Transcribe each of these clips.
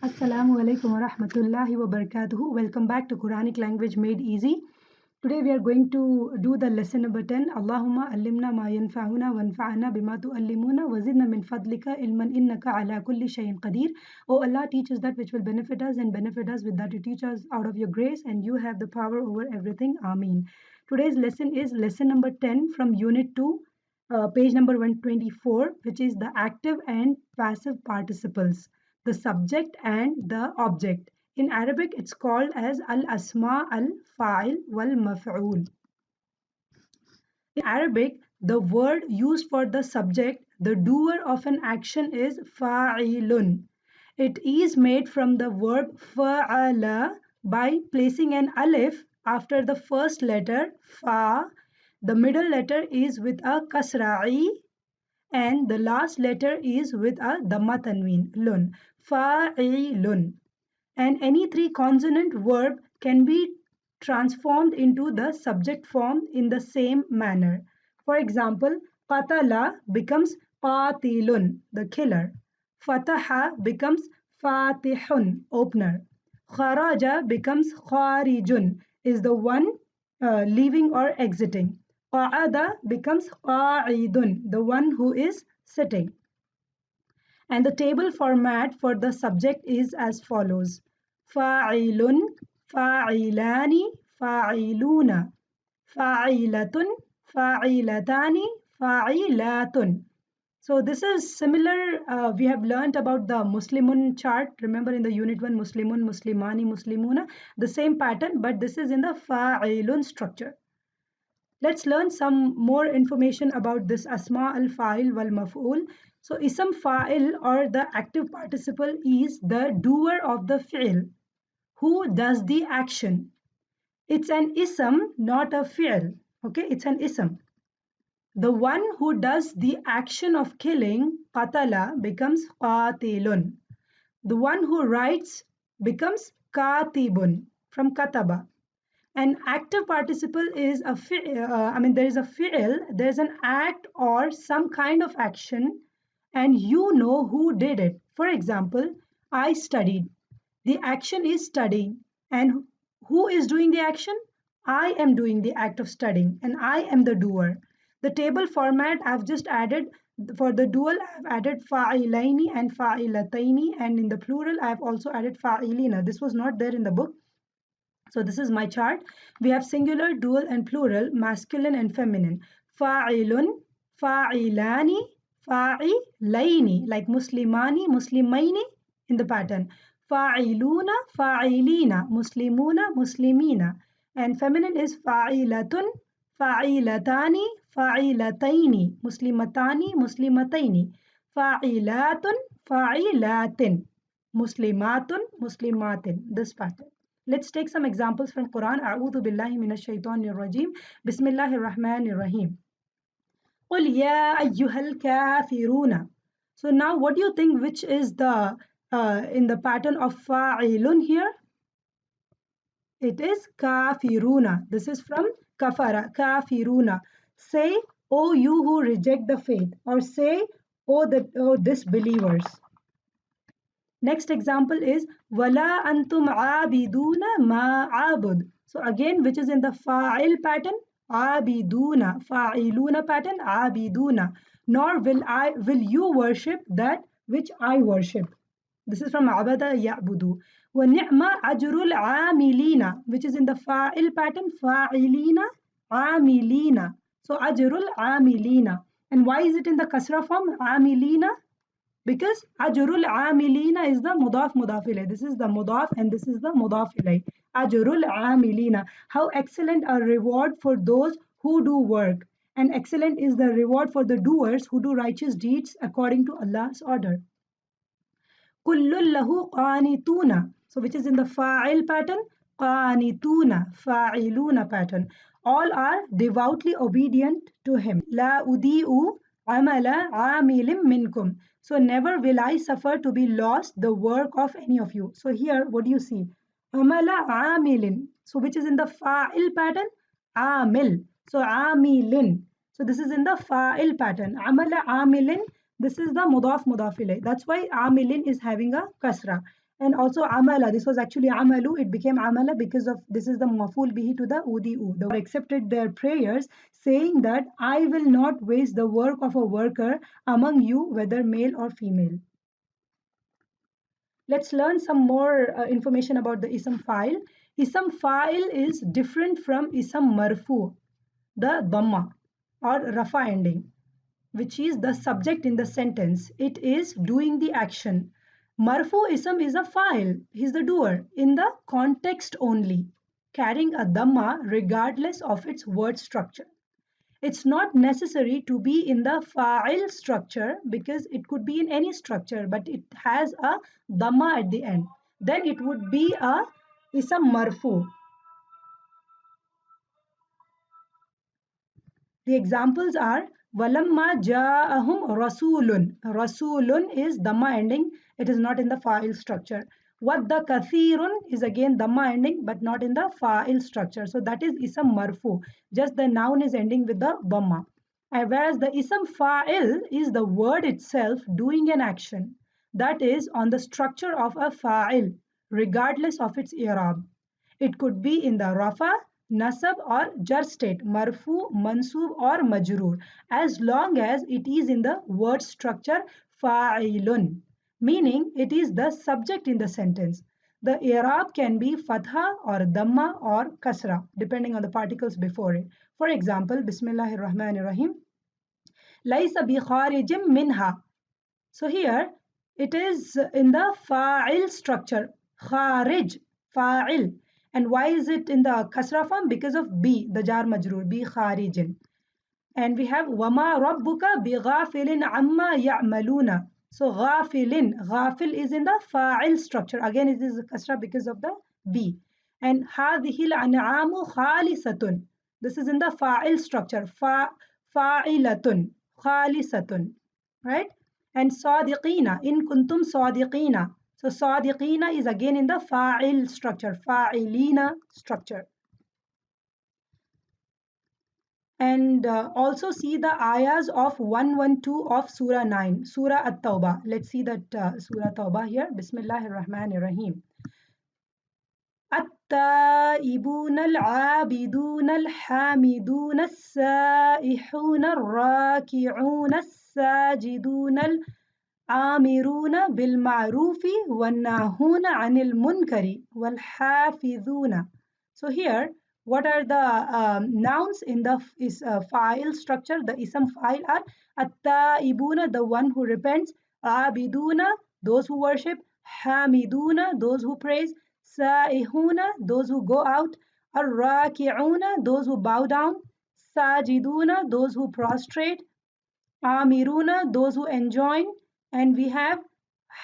Assalamu alaikum wa rahmatullahi wa barakatuhu. Welcome back to Quranic Language Made Easy. Today we are going to do the lesson number 10. Allahumma allimna ma yanfa'una wanfa'na bima tu'allimuna wa zidna min fadlika ilman innaka ala kulli shay'in qadir. Oh Allah, teach us that which will benefit us and benefit us with that you teach us out of your grace and you have the power over everything. Aameen. Today's lesson is lesson number 10 from Unit 2, page number 124, which is the active and passive participles, the subject and the object. In Arabic, it's called as al-asma al-fa'il wal-maf'ul. In Arabic, the word used for the subject, the doer of an action is fa'ilun. It is made from the verb fa'ala by placing an alif after the first letter fa. The middle letter is with a kasra'i and the last letter is with a dhamma tanween, lun, fa'ilun. And any three consonant verb can be transformed into the subject form in the same manner. For example, qatala becomes qatilun, the killer. Fataha becomes fatihun, opener. Kharaja becomes kharijun, is the one leaving or exiting. Qa'ada becomes qa'idun, the one who is sitting. And the table format for the subject is as follows. Fa'ilun, fa'ilani, fa'iluna, fa'ilatun, fa'ilatani, fa'ilatun. So this is similar, we have learnt about the Muslimun chart. Remember in the Unit 1, Muslimun, Muslimani, Muslimuna, the same pattern, but this is in the fa'ilun structure. Let's learn some more information about this asma al-fa'il wal-maf'ul. So ism fa'il or the active participle is the doer of the fi'il who does the action. It's an ism, not a fi'il. Okay, it's an ism. The one who does the action of killing, qatala, becomes qatilun. The one who writes becomes katibun, from kataba. An active participle is a there is a fi'il, there's an act or some kind of action and you know who did it. For example, I studied. The action is studying and who is doing the action? I am doing the act of studying and I am the doer. The table format I've just added for the dual I've added fa'ilaini and fa'ilataini and in the plural I've also added fa'ilina. This was not there in the book. So this is my chart. We have singular, dual and plural, masculine and feminine. Fa'ilun, fa'ilani, fa'ilaini, like muslimani, muslimaini in the pattern. Fa'iluna, fa'ilina, muslimuna, muslimina. And feminine is fa'ilatun, fa'ilatani, fa'ilataini, muslimatani, muslimataini. Fa'ilatun, fa'ilatin, muslimatun, muslimatin. This pattern. Let's take some examples from Quran. A'udhu billahi minash shaitanir rajim. Bismillahir rahmanir rahim. Qul ya ayyuhal kafiruna. So now what do you think which is the in the pattern of fa'ilun here? It is kafiruna. This is from kafara, kafiruna. Say, O you who reject the faith, or say, O disbelievers. Next example is wala antum aabiduna ma abud. So again, which is in the fa'il pattern, abiduna, fa'iluna pattern, abiduna. Nor will you worship that which I worship. This is from abada ya'budu. Wa ni'ma ajrul amilina, which is in the fa'il pattern, fa'ilina, amilina. So ajrul amilina. And why is it in the kasra form, amilina? Because ajrul amilina is the mudaf mudaf ilay. This is the mudaf and this is the mudaf ilay. Ajrul amilina. How excellent a reward for those who do work. And excellent is the reward for the doers who do righteous deeds according to Allah's order. Kullun lahu qanituna. So which is in the fa'il pattern, qanituna, fa'iluna pattern. All are devoutly obedient to him. La udi'u amala amilim minkum. So never will I suffer to be lost the work of any of you. So here, what do you see? Amala amilin. So which is in the fa'il pattern? Amil. So amilin. So this is in the fa'il pattern. Amala amilin. This is the mudaf mudaf ilay. That's why amilin is having a kasra. And also amala, this was actually amalu, it became amala because of this is the mafool bihi to the udu. The accepted their prayers, saying that I will not waste the work of a worker among you, whether male or female. Let's learn some more information about the ism fa'il. Ism fa'il is different from ism marfu, the dhamma or rafa ending, which is the subject in the sentence. It is doing the action. Marfu ism is a fa'il, he's the doer, in the context only, carrying a dhamma regardless of its word structure. It's not necessary to be in the fa'il structure because it could be in any structure, but it has a dhamma at the end. Then it would be a ism marfu. The examples are walamma ja'ahum rasulun. Rasulun is dhamma ending. It is not in the fa'il structure. Wadda kathirun is again dhamma ending but not in the fa'il structure. So that is ism marfu. Just the noun is ending with the dhamma. And whereas the ism fa'il is the word itself doing an action. That is on the structure of a fa'il regardless of its i'rab. It could be in the rafa, nasab or jar state, marfu, mansub or majroor, as long as it is in the word structure fa'ilun, meaning it is the subject in the sentence. The i'rab can be fatha or dhamma or kasra, depending on the particles before it. For example, Bismillahir Rahmanir Rahim, laysa bi kharijim minha. So here it is in the fa'il structure, kharij, fa'il. And why is it in the kasra form? Because of bi, the jar majroor, bi kharijin. And we have wama rabbuka bi ghafilin amma ya'maluna. So ghafilin, ghafil is in the fa'il structure. Again it is kasra because of the bi. And hadhihi al-an'amu khalisatun. This is in the fa'il structure, fa'ilatun, khalisatun, right? And sadiqina, in kuntum sadiqina. So sadiqina is again in the fa'il structure, fa'ilina structure. And also see the ayahs of 112 of Surah 9, Surah At-Tawbah. Let's see that Surah Tawbah here. Bismillahir Rahmanir Rahim. التائبون العابدون الحامدون السائحون الراكعون الساجدون الآمرون بالمعروف والناهون عن المنكر والحافظون. So here, what are the nouns in the fa'il structure? The ism fa'il are at-ta'ibuna, the one who repents, abiduna, those who worship, hamiduna, those who praise, saihuna, those who go out, ar-raki'una, those who bow down, sajiduna, those who prostrate, amiruna, those who enjoin, and we have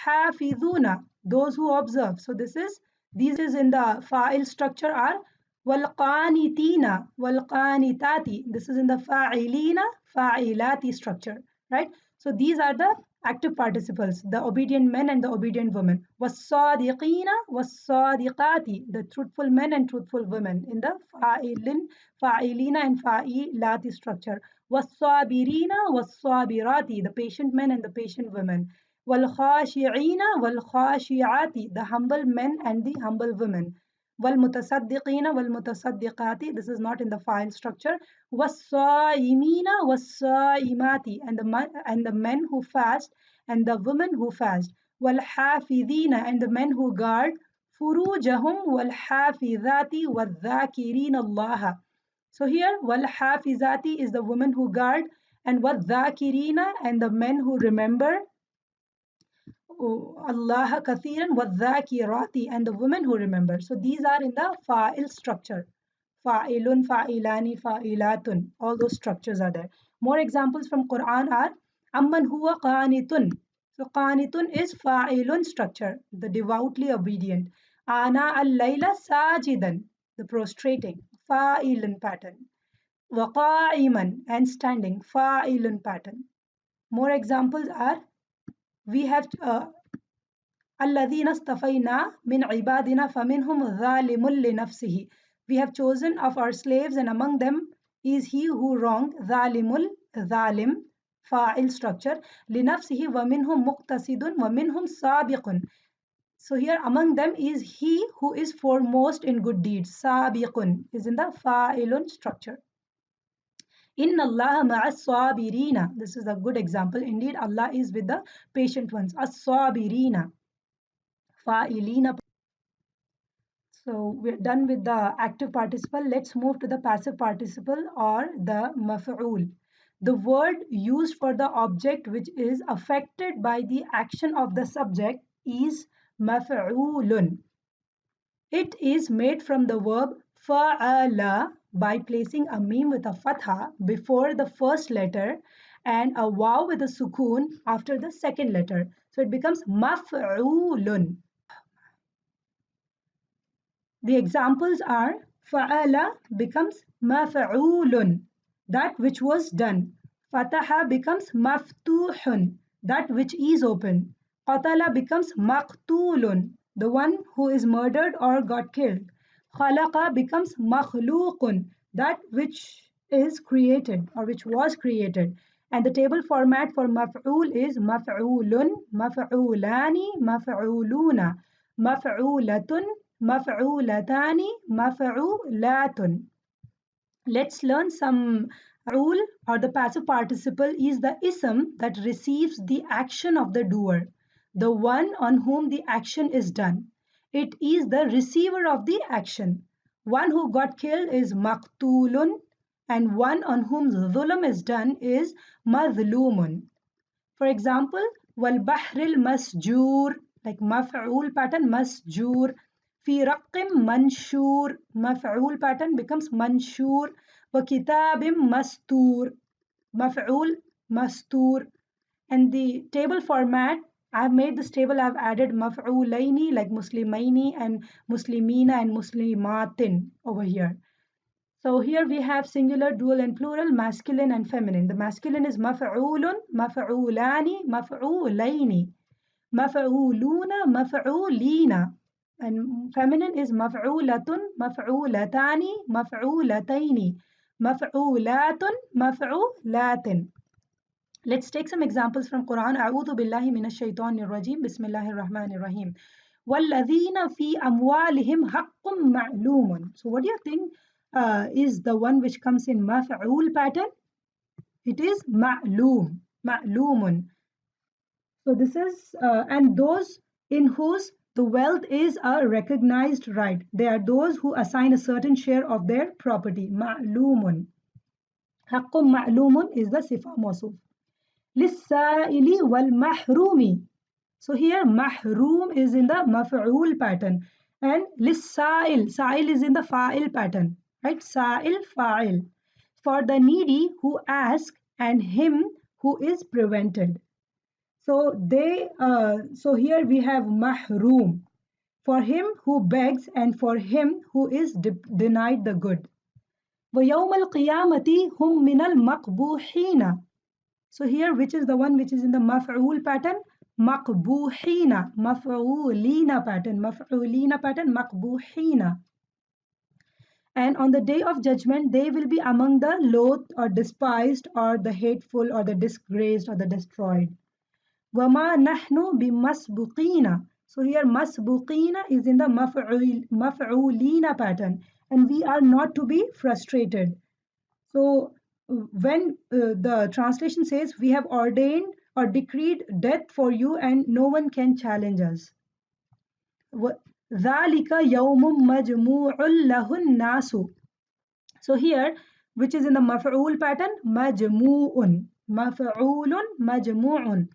hafizuna, those who observe. So these is in the fa'il structure are walqanitina, walqanitati. This is in the fa'ilina, fa'ilati structure, right? So these are the active participles, the obedient men and the obedient women. Was-sadiqina, was-sadiqati, the truthful men and truthful women in the fa'ilin, fa'ilina and fa'ilati structure. Was-sabirina, was-sabirati, the patient men and the patient women. Wal-khashi'ina, wal-khashi'ati, the humble men and the humble women. والمتصدقين والمتصدقات, this is not in the file structure. والصائمين والصائمات, and the men who fast and the women who fast. والحافظين, and the men who guard. فروجهم والحافظات والذاكرين الله. So here والحافظات is the women who guard, and والذاكرين, and the men who remember Allah kathiran wadhakirati, and the women who remember. So these are in the fa'il structure. Fa'ilun, fa'ilani, fa'ilatun. All those structures are there. More examples from Quran are amman huwa qanitun. So qanitun is fa'ilun structure, the devoutly obedient. Ana al-layla sajidan, the prostrating, fa'ilun pattern. Wa qa'iman, and standing, fa'ilun pattern. More examples are we have الذين اصطفينا من عبادنا فمنهم ظالم لنفسه. We have chosen of our slaves, and among them is he who wronged. ظالم, ظالم, فاعل structure. لنفسه ومنهم مقتصد ومنهم سابق. So here among them is he who is foremost in good deeds. Sabiqun is in the fa'ilun structure. Inna Allah ma'as-sabirina. This is a good example. Indeed, Allah is with the patient ones. As-sabirina. Fa'ilina. So we're done with the active participle. Let's move to the passive participle or the maf'ul. The word used for the object which is affected by the action of the subject is maf'ulun. It is made from the verb fa'ala by placing a meme with a fatha before the first letter and a waw with a sukoon after the second letter. So it becomes maf'ulun. The examples are fa'ala becomes maf'ulun, that which was done. Fataha becomes maftuhun, that which is open. Qatala becomes maqtulun, the one who is murdered or got killed. Khalaqa becomes makhluqun, that which is created or which was created. And the table format for maf'ul is maf'ulun, maf'ulani, maf'uluna, maf'ulatun, maf'ulatani, maf'ulatun. Let's learn some rule or the passive participle is the ism that receives the action of the doer, the one on whom the action is done. It is the receiver of the action. One who got killed is maqtulun and one on whom zulm is done is madhlumun. For example, wal bahril masjur, like maf'ul pattern masjur. Fi raqqim manshur, maf'ul pattern becomes manshur. Wa kitabim mastur, maf'ul mastur. And the table format, I've made this table, I've added maf'ulaini like muslimaini and muslimina and muslimatin over here. So here we have singular, dual and plural, masculine and feminine. The masculine is maf'ulun, maf'ulani, maf'ulaini, maf'uluna, maf'ulina. And feminine is maf'ulatun, maf'ulatani, maf'ulataini, maf'ulatun, maf'ulatin. Let's take some examples from Quran. A'udhu billahi minash shaitanir rajim. Bismillahir rahmanir rahim. وَالَّذِينَ فِي أَمْوَالِهِمْ حَقٌّ مَعْلُومٌ. So what do you think is the one which comes in maf'ul pattern? It is ma'loom, ma'loomun. So this is, and those in whose the wealth is a recognized right. They are those who assign a certain share of their property. Ma'loomun. Haqqun ma'loomun is the sifa mawsuf. لِلسَّائِلِ وَالْمَحْرُومِ. So here mahroom is in the maf'ul pattern and lis-sa'il, sa'il is in the fa'il pattern, right? Sa'il, fa'il. For the needy who ask and him who is prevented. So here we have mahroom, for him who begs and for him who is denied the good. وَيَوْمَ الْقِيَامَةِ هُمْ مِنَ الْمَقْبُوحِينَ. So here which is the one which is in the maf'ul pattern? Maqbuhina, maf'ulina pattern, maqbuhina. And on the day of judgment, they will be among the loathed or despised or the hateful or the disgraced or the destroyed. وَمَا نَحْنُ بِمَسْبُقِينَ. So here masbuqina is in the maf'ulina pattern and we are not to be frustrated. So when the translation says we have ordained or decreed death for you and no one can challenge us. ذَلِكَ يَوْمٌ مَجْمُوعٌ لَهُ النَّاسُ. So here, which is in the maf'ul pattern, majmu'un, maf'ulun, majmu'un.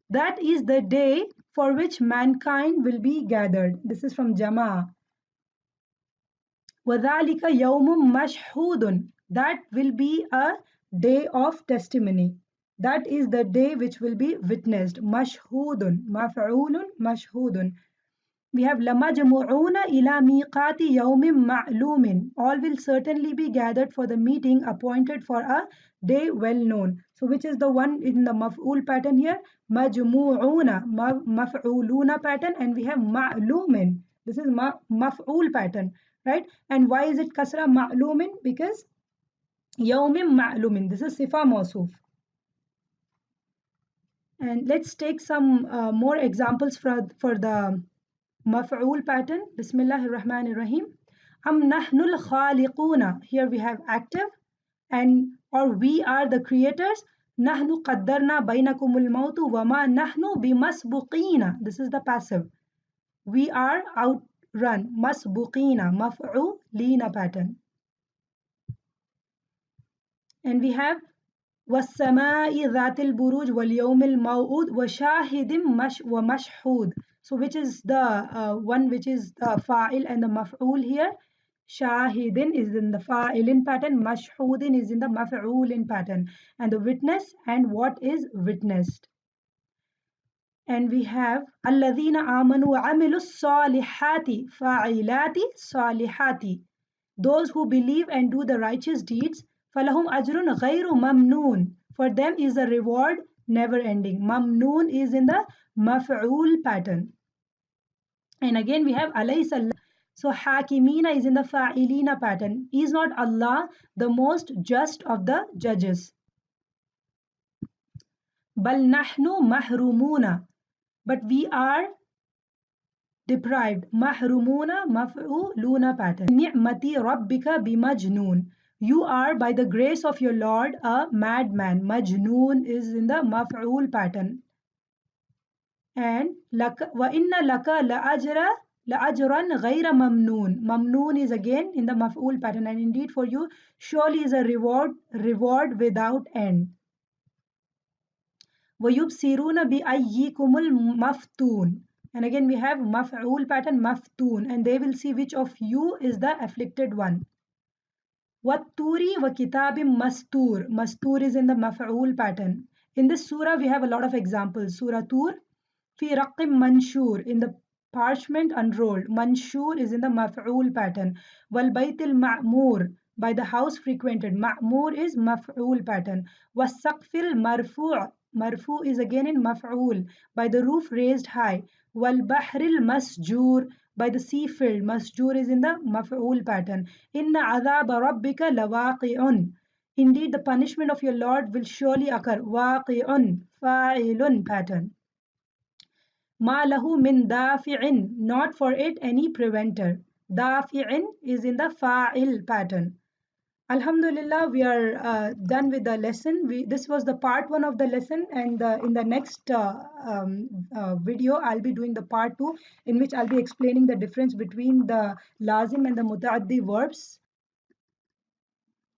That is the day for which mankind will be gathered. This is from Jama. وَذَلِكَ يَوْمٌ مَشْهُودٌ. That will be a day of testimony. That is the day which will be witnessed. Mashhudun, maf'ulun, mashhudun. We have lamajmu'una ila miqati yawmin ma'lumin. All will certainly be gathered for the meeting appointed for a day well known. So which is the one in the maf'ul pattern here? Majmu'una, maf'uluna pattern, and we have ma'lumin. This is maf'ul pattern, right? And why is it kasra ma'lumin? Because yawmin ma'lumin. This is sifa mawsuf. And let's take some more examples for the maf'ul pattern. Bismillahir Rahmanir Rahim. Am nahnul khaliquna. Here we have active and or we are the creators. Nahnu qaddarna bainakumul mautu wa ma nahnu bimasbuqina. This is the passive. We are outrun. Masbuqina. Maf'ulina pattern. And we have وَالسَّمَاءِ ذَاتِ الْبُرُوجِ وَالْيَوْمِ الْمَوْعُودِ وَشَاهِدٍ وَمَشْهُودٍ. So which is the one which is the fa'il and the maf'ul here? Shahidin is in the fa'ilin pattern, mashhudin is in the maf'ulin pattern, and the witness and what is witnessed. And we have الَّذِينَ آمَنُوا وَعَمِلُوا الصَّالِحَاتِ فَاعِلَاتِ صَالِحَاتِ. Those who believe and do the righteous deeds, فَلَهُمْ أَجْرٌ غَيْرُ مَمْنُونَ. For them is a reward never ending. Mamnoon is in the maf'ul pattern. And again we have alaysa. So hakimina is in the fa'ilina pattern. Is not Allah the most just of the judges? Bal nahnu mahrumuna. But we are deprived. Mahrumuna maf'uluna pattern. Ni'mati rabbika bimajnoon. You are by the grace of your Lord a madman. Majnoon is in the maf'ul pattern. And wa inna laka la'ajran ghayra mamnoon. Mamnoon is again in the maf'ul pattern, and indeed for you surely is a reward without end. Wa yubsiruna bi ayyikumul maftoon. And again we have maf'ul pattern maftoon, and they will see which of you is the afflicted one. Watturi wa kitabim mastur. Mastur is in the maf'ul pattern. In this surah we have a lot of examples. Surah Tur, fi raqqim manshur, in the parchment unrolled. Manshur is in the maf'ul pattern. Wal baytil ma'mur, by the house frequented. Ma'mur is maf'ul pattern. Was saqfil marfu'. Marfu' is again in maf'ul, by the roof raised high. Wal bahril masjur, by the sea filled. Masjur is in the maf'ul pattern. Inna adhaba rabbika lawaqi'un. Indeed the punishment of your Lord will surely occur. Waqi'un, fa'ilun pattern. Ma lahu min dafi'in, not for it any preventer. Dafi'in is in the fa'il pattern. Alhamdulillah, we are done with the lesson. This was the part 1 of the lesson, and in the next video I'll be doing the part 2, in which I'll be explaining the difference between the lazim and the mutaaddi verbs.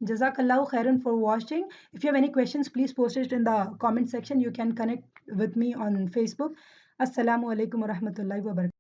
Jazakallahu khairan for watching. If you have any questions, please post it in the comment section. You can connect with me on Facebook. Assalamu alaikum wa rahmatullahi wa barakatuh.